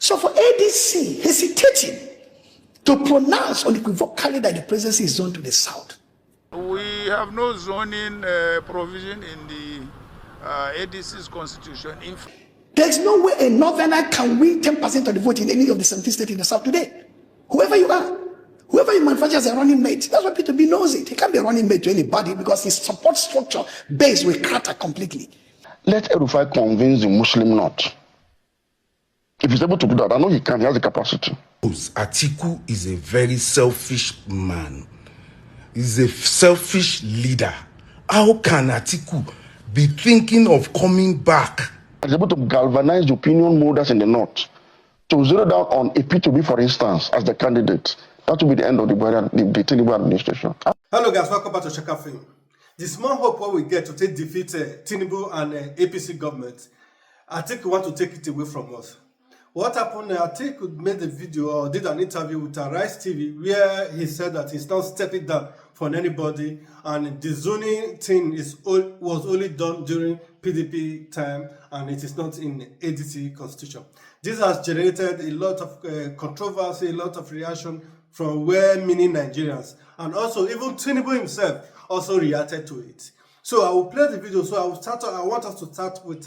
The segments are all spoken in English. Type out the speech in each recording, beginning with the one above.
So for ADC hesitating to pronounce unequivocally that the presidency is zoned to the south. We have no zoning provision in the ADC's constitution. There's no way a northerner can win 10% of the vote in any of the 17 states in the south today. Whoever you are, whoever you manufacture as a running mate, that's why Peter Obi knows it. He can't be a running mate to anybody because his support structure base will crater completely. Let El-Rufai convince the Muslim not. If he's able to do that, I know he can. He has the capacity. Atiku is a very selfish man. He's a selfish leader. How can Atiku be thinking of coming back? He's able to galvanize the opinion molders in the north to zero down on a P2B, for instance, as the candidate. That will be the end of the Tinubu administration. Hello guys, welcome back to Chaka Film. The small hope what we get to take defeat Tinubu and APC government, Atiku want to take it away from us. What happened? Atiku made a video or did an interview with Arise TV where he said that he's not stepping down for anybody, and the zoning thing was only done during PDP time, and it is not in ADC constitution. This has generated a lot of controversy, a lot of reaction from well-meaning Nigerians, and also even Tinubu himself also reacted to it. So I will play the video. So I want us to start with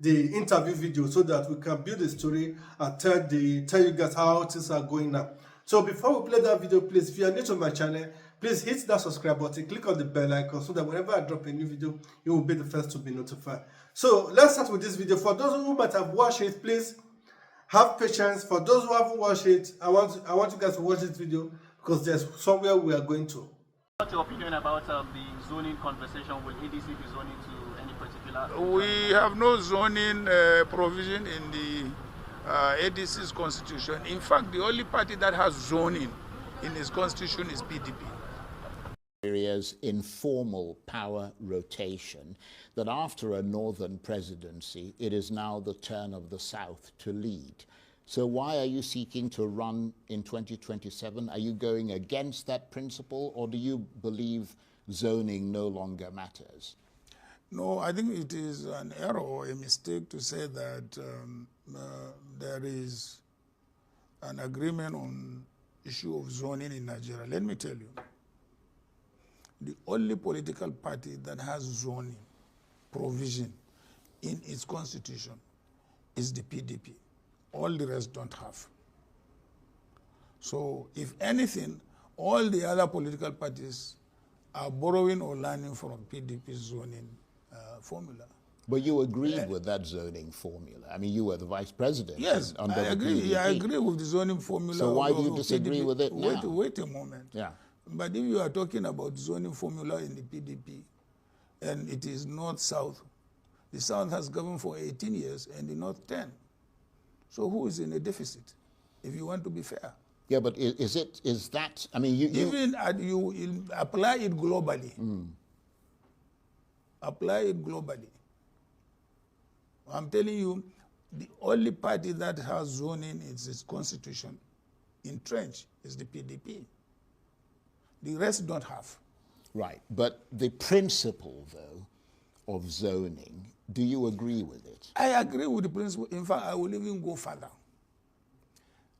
the interview video so that we can build a story and tell you guys how things are going now. So before we play that video, please, if you are new to my channel, please hit that subscribe button, click on the bell icon so that whenever I drop a new video, you will be the first to be notified. So let's start with this video. For those who might have watched it, please have patience. For those who haven't watched it, I want you guys to watch this video because there's somewhere we are going to. What's your opinion about the zoning conversation? Will ADC be zoning to any particular? We have no zoning provision in the ADC's constitution. In fact, the only party that has zoning in its constitution is PDP. Areas informal power rotation, that after a northern presidency, it is now the turn of the South to lead. So why are you seeking to run in 2027? Are you going against that principle, or do you believe zoning no longer matters? No, I think it is an error or a mistake to say that there is an agreement on issue of zoning in Nigeria. Let me tell you, the only political party that has zoning provision in its constitution is the PDP. All the rest don't have. So if anything, all the other political parties are borrowing or learning from PDP's zoning formula. But you agreed with that zoning formula. I mean, you were the vice president. Yes, I agree. Yeah, I agree with the zoning formula. So why do you disagree with it now? Wait a moment. Yeah. But if you are talking about zoning formula in the PDP, and it is north-south, the south has governed for 18 years and the north 10. So who is in a deficit, if you want to be fair? Yeah, but is that, I mean, you apply it globally. Apply it globally. I'm telling you, the only party that has zoning in its constitution entrenched is the PDP. The rest don't have. Right, but the principle, though, of zoning, do you agree with it? I agree with the principle. In fact, I will even go further.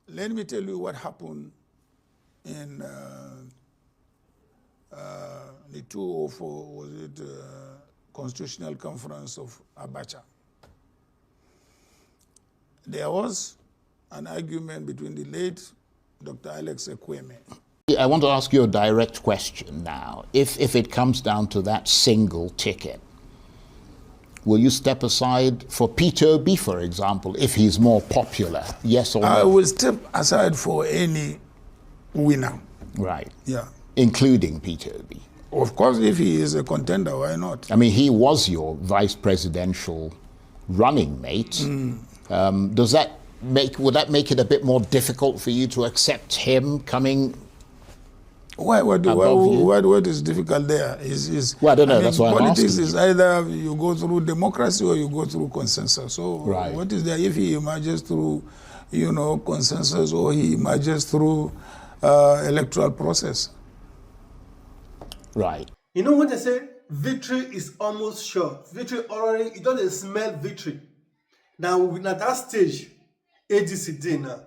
Let me tell you what happened in the 2004, was it Constitutional Conference of Abacha. There was an argument between the late Dr. Alex Ekweme. I want to ask you a direct question now. If it comes down to that single ticket, will you step aside for Peter Obi, for example, if he's more popular? Yes or no? I will step aside for any winner. Right. Yeah. Including Peter Obi. Of course, if he is a contender, why not? I mean, he was your vice presidential running mate. Would that make it a bit more difficult for you to accept him coming? What is difficult there is well, I don't know. I mean, that's why politics is either you go through democracy or you go through consensus. So right. What is there if he emerges through, consensus, or he emerges through electoral process? Right. You know when they say victory is almost sure, victory already, it doesn't smell victory. Now we're at that stage. ADC day now.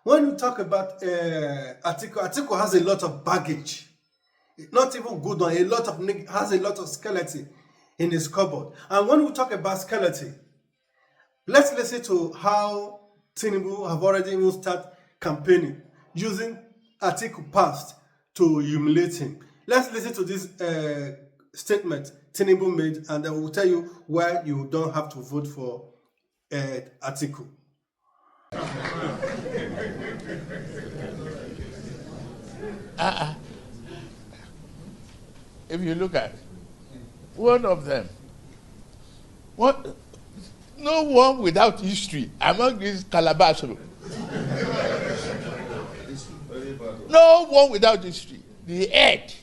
When you talk about Atiku has a lot of baggage. Not even good one, has a lot of skeleton in his cupboard. And when we talk about skeleton, let's listen to how Tinubu have already even started campaigning using Atiku past to humiliate him. Let's listen to this statement Tinubu made, and then we'll tell you why you don't have to vote for Atiku. If you look at one of them, no one without history among these calabash. No one without history. The head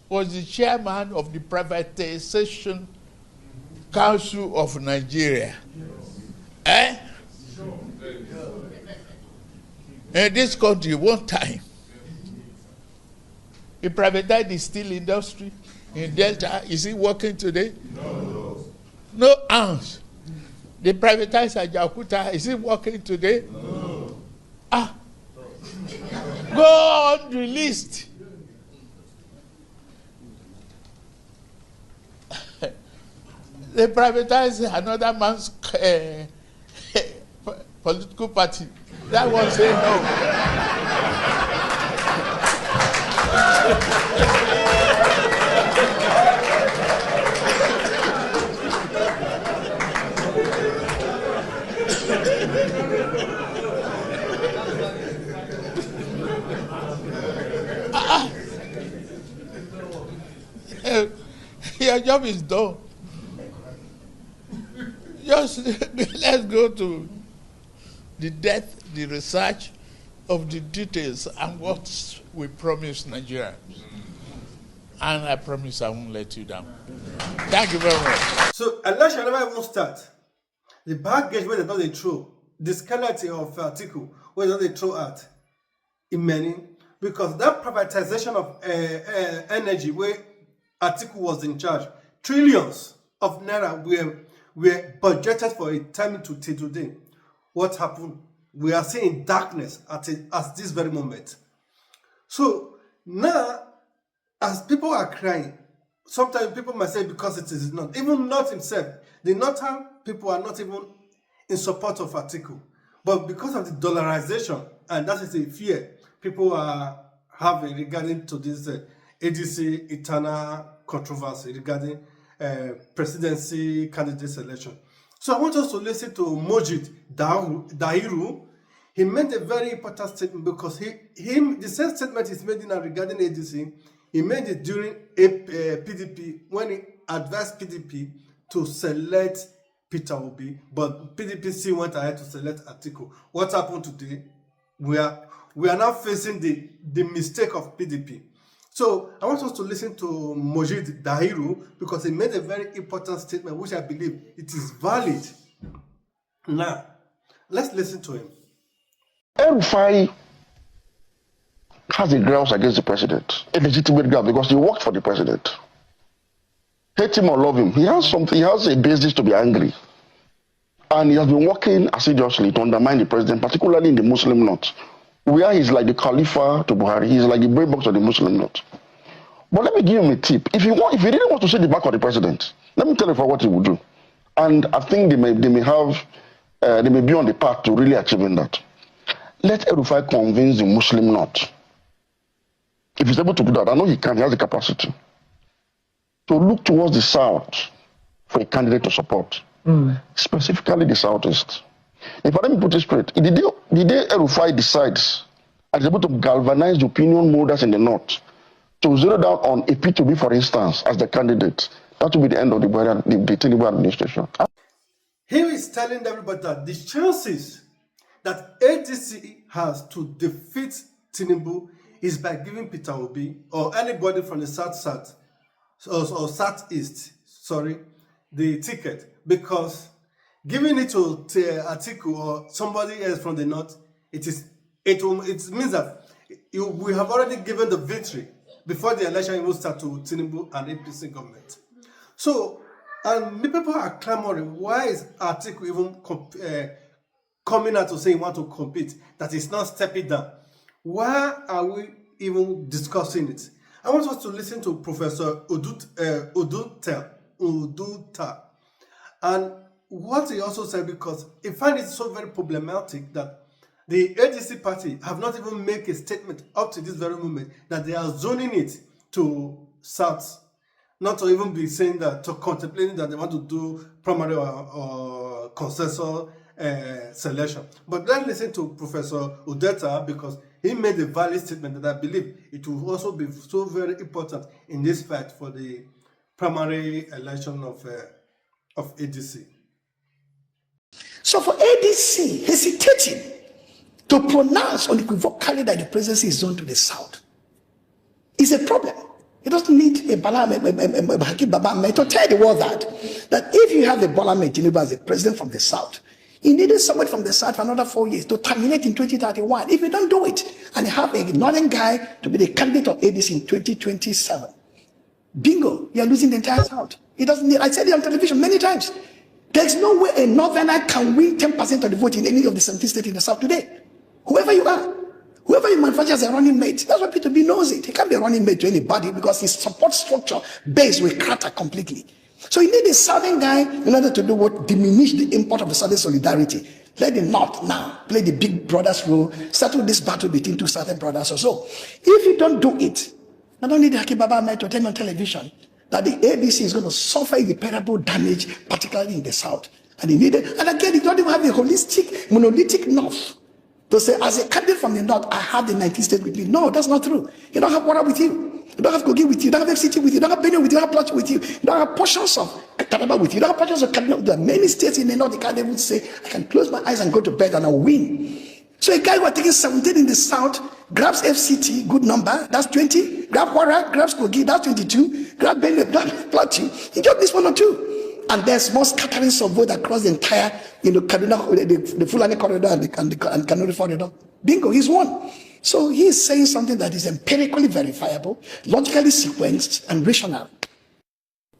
was the chairman of the Privatization Council of Nigeria. In this country, one time, he privatized the steel industry in Delta. Is he working today? No. No ounce. They privatized Ajaokuta. Is he working today? No. Go on the list. They privatized another man's political party. That one say no. Your job is done. Just let's go to the depth, the research of the details and what we promised Nigerians. And I promise I won't let you down. Thank you very much. So, election never even start. The baggage where they don't they throw, the skeleton of Atiku, where don't they throw out in many, because that privatization of energy where Atiku was in charge, trillions of naira were budgeted for a time to today. What happened? We are seeing darkness at this very moment. So now, as people are crying, sometimes people might say because it is not, even not himself, the northern people are not even in support of Atiku. But because of the dollarization, and that is a fear people are having regarding to this ADC eternal controversy regarding presidency candidate selection. So I want us to listen to Mojid Dahiru. He made a very important statement because the same statement is made regarding ADC. He made it during PDP when he advised PDP to select Peter Obi, but PDP still went ahead to select Atiku. What happened today? We are now facing the mistake of PDP. So I want us to listen to Mojid Dahiru because he made a very important statement which I believe it is valid. Now, let's listen to him. El-Rufai has a grounds against the president, a legitimate ground because he worked for the president. Hate him or love him, he has a basis to be angry. And he has been working assiduously to undermine the president, particularly in the Muslim North, where he's like the Khalifa to Buhari, he's like the brave box of the Muslim North. But let me give him a tip. If he really wants to see the back of the president, let me tell you what he will do. And I think they may be on the path to really achieving that. Let El-Rufai convince the Muslim North. If he's able to do that, I know he can, he has the capacity, to look towards the south for a candidate to support, specifically the southeast. If let me put it straight, the day El-Rufai decides and is able to galvanize the opinion molders in the north to zero down on a P2B, for instance, as the candidate, that will be the end of the Tinubu administration. He is telling everybody that the chances that ADC has to defeat Tinubu is by giving Peter Obi or anybody from the southeast, the ticket, because giving it to Atiku or somebody else from the north, it means that we have already given the victory before the election will start to Tinubu and APC government. So And the people are clamoring, why is Atiku even coming out to say he want to compete, that he's not stepping down? Why are we even discussing it? I want us to listen to Professor Uduta, and what he also said, because he finds it so very problematic that the ADC party have not even made a statement up to this very moment that they are zoning it to South, not to even be saying that, to contemplating that they want to do primary or consensus selection. But let's listen to Professor Udeta, because he made a valid statement that I believe it will also be so very important in this fight for the primary election of ADC. So for ADC hesitating to pronounce unequivocally that the presidency is zoned to the south is a problem. It doesn't need a Baba to tell the world that if you have a Bola Tinubu as a president from the south, you needed someone from the south for another 4 years to terminate in 2031. If you don't do it and have a northern guy to be the candidate of ADC in 2027, bingo, you're losing the entire south. It doesn't need, I said it on television many times. There's no way a northerner can win 10% of the vote in any of the 17 states in the south today. Whoever you are, whoever you manufacture as a running mate, that's why Peter Obi knows it. He can't be a running mate to anybody because his support structure base will crater completely. So you need a southern guy in order to do what? Diminish the import of the southern solidarity. Let the north now play the big brothers role, settle this battle between two southern brothers or so. If you don't do it, I don't need the Akibaba Mai to tell on television that the ABC is going to suffer irreparable damage, particularly in the south. And and again, you don't even have a holistic, monolithic north to say, as a candidate from the north, I have the 19 states with me. No, that's not true. You don't have water with you. You don't have Kogi with you. You don't have FCT with you. You don't have Benue with you. You don't have Plateau with you. You don't have portions of Taraba with you. You don't have portions of Kaduna. There are many states in the north. You can't even say, I can close my eyes and go to bed and I'll win. So a guy who are taking 17 in the south grabs FCT, good number, that's 20. Grab Wara, grabs Kogi, that's 22. Grab Benue, grab Plateau. He just this 1 or 2. And there's more scattering of vote across the entire, Kaduna, the Fulani corridor and the Kanuri corridor. Bingo, he's won. So he's saying something that is empirically verifiable, logically sequenced, and rational.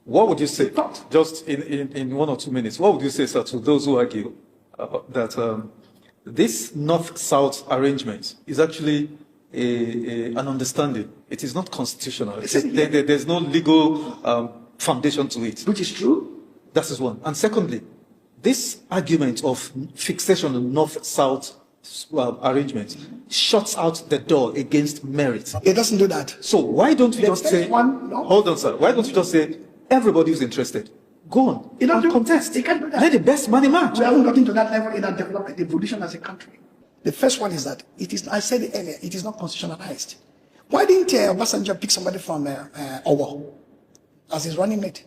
What would you say, just in 1 or 2 minutes, what would you say, sir, to those who argue that this north-south arrangement is actually an understanding? It is not constitutional. There's no legal foundation to it. Which is true. That is one. And secondly, this argument of fixation on north-south arrangement shuts out the door against merit. It doesn't do that. So why don't you just say, hold on, sir, why don't you just say, everybody who's interested, go on, you don't contest. You can't do that. Let the best money match. We haven't gotten to that level in our development, evolution as a country. The first one is that it is, I said it earlier, it is not constitutionalized. Why didn't Obasanjo pick somebody from Owo as his running mate?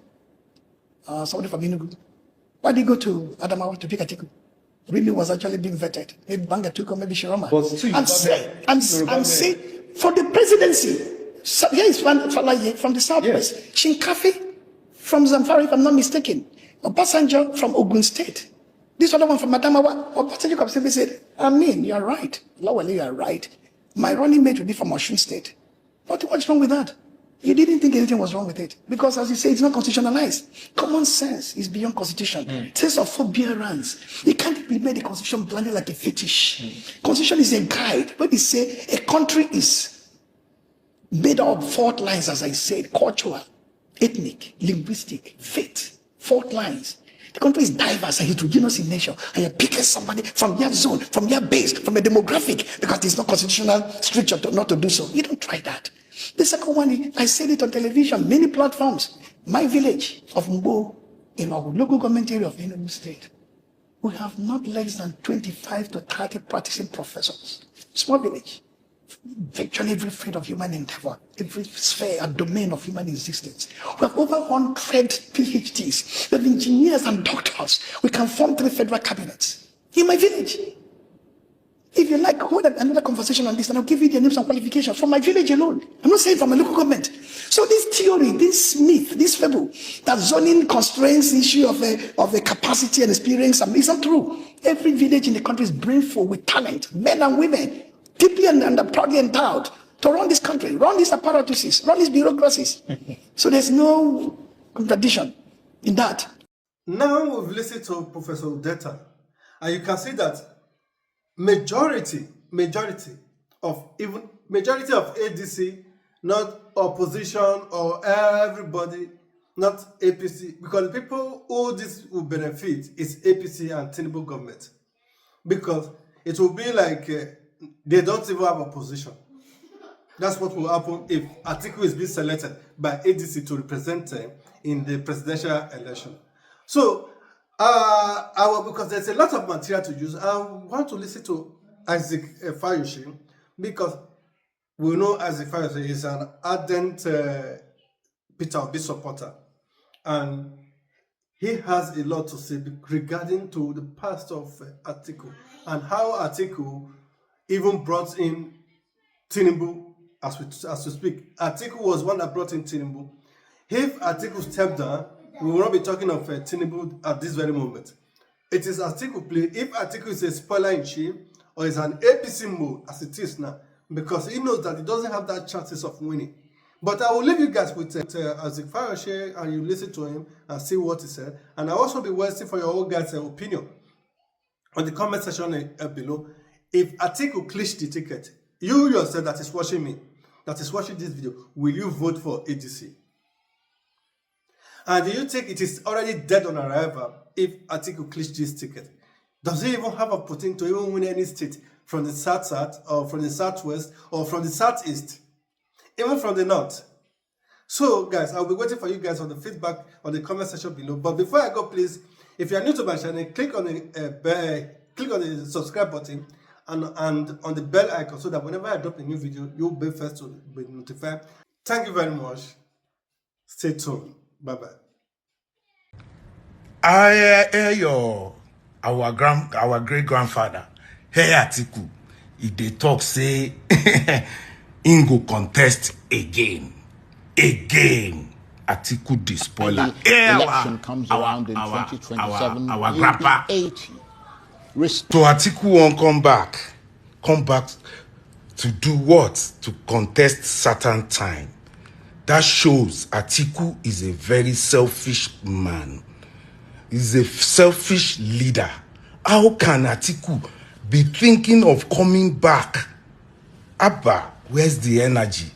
Somebody from Tinubu. Why did he go to Adamawa to pick Atiku? Really was actually being vetted. Maybe Banga Tuko, maybe Shiroma. I'm saying for the presidency, here is Falaye from the southwest, yes. Shinkafi from Zamfara, if I'm not mistaken, Obasanjo from Ogun State. This other one from Adamawa. Obasanjo comes and said, you're right. Lawally, you're right. My running mate will be from Osun State. What's wrong with that? He didn't think anything was wrong with it. Because as you say, it's not constitutionalized. Common sense is beyond constitution. Sense of forbearance. You can't implement the constitution blindly like a fetish. Constitution is a guide. When they say a country is made up of 4 lines, as I said, cultural, ethnic, linguistic, faith, 4 lines. The country is diverse and heterogeneous in nature. And you're picking somebody from your zone, from your base, from a demographic, because there's no constitutional structure not to do so. You don't try that. The second one, I said it on television, many platforms. My village of Mbo, in our local government area of Enugu State, we have not less than 25 to 30 practicing professors. Small village. Virtually every field of human endeavor, every sphere and domain of human existence. We have over 100 PhDs. We have engineers and doctors. We can form 3 federal cabinets in my village. If you like, hold another conversation on this, and I'll give you the names and qualifications from my village alone. I'm not saying from my local government. So this theory, this myth, this fable, that zoning constraints the issue of a capacity and experience, is not true. Every village in the country is brimful with talent, men and women, deeply and proudly endowed to run this country, run these apparatuses, run these bureaucracies. So there's no contradiction. in that. Now we've listened to Professor Udeta, and you can see that majority of ADC, not opposition or everybody, not APC, because the people who this will benefit is APC and Tinubu government, because it will be like they don't even have opposition. That's what will happen if Atiku is being selected by ADC to represent them in the presidential election. So, because there's a lot of material to use, I want to listen to Isaac Fayose, because we know Isaac Fayose is an ardent Peter Obi supporter, and he has a lot to say regarding to the past of Atiku and how Atiku even brought in Tinubu. As we speak, Atiku was one that brought in Tinubu. If Atiku stepped down, we will not be talking of Tinubu at this very moment. It is Atiku play. If Atiku is a spoiler in chief or is an APC mode as it is now, because he knows that he doesn't have that chances of winning. But I will leave you guys with Isaac Fayose, and you listen to him and see what he said. And I'll also be waiting for your own guys' opinion on the comment section below. If Atiku clinched the ticket, you yourself that is watching me, that is watching this video, will you vote for ADC? And do you think it is already dead on arrival if Atiku clinched this ticket? Does he even have a potential to even win any state from the south or from the southwest or from the southeast, even from the north? So guys, I'll be waiting for you guys on the feedback on the comment section below. But before I go, please, if you are new to my channel, click on the subscribe button and on the bell icon, so that whenever I drop a new video, you'll be first to be notified. Thank you very much. Stay tuned. Bye-bye. I hear our great grandfather, hey Atiku, if they talk say him go contest again. Atiku the spoiler. The election comes around in 2027. Our grandpa. 80. So Atiku won't come back to do what? To contest certain time. That shows Atiku is a very selfish man. He's a selfish leader. How can Atiku be thinking of coming back? Abba, where's the energy?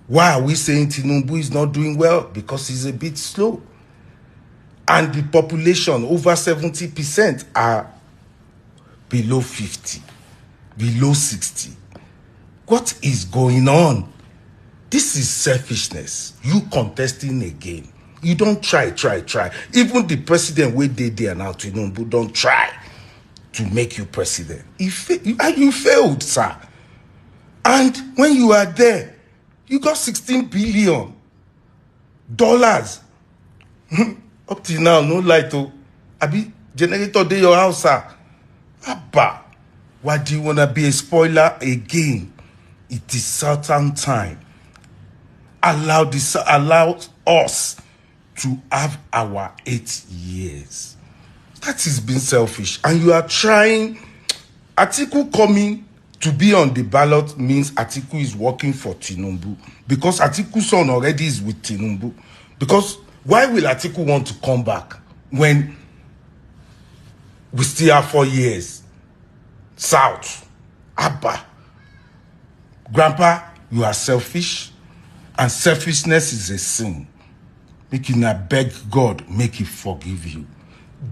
Why are we saying Tinubu is not doing well? Because he's a bit slow. And the population, over 70%, are below 50, below 60. What is going on? This is selfishness. You contesting again. You don't try. Even the president wey dey there now, Tinubu, don't try to make you president. You failed, sir. And when you are there, you got $16 billion. Up till now, no light to Abi generator dey your house, sir. Abba, why do you want to be a spoiler again? It is certain time. Allow us to have our 8 years. That is being selfish. And you are trying. Atiku coming to be on the ballot means Atiku is working for Tinubu. Because Atiku's son already is with Tinubu. Because why will Atiku want to come back when we still have 4 years? South. Abba. Grandpa, you are selfish. And selfishness is a sin. Make you not beg God, make He forgive you.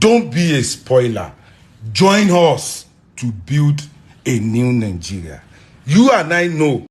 Don't be a spoiler. Join us to build a new Nigeria. You and I know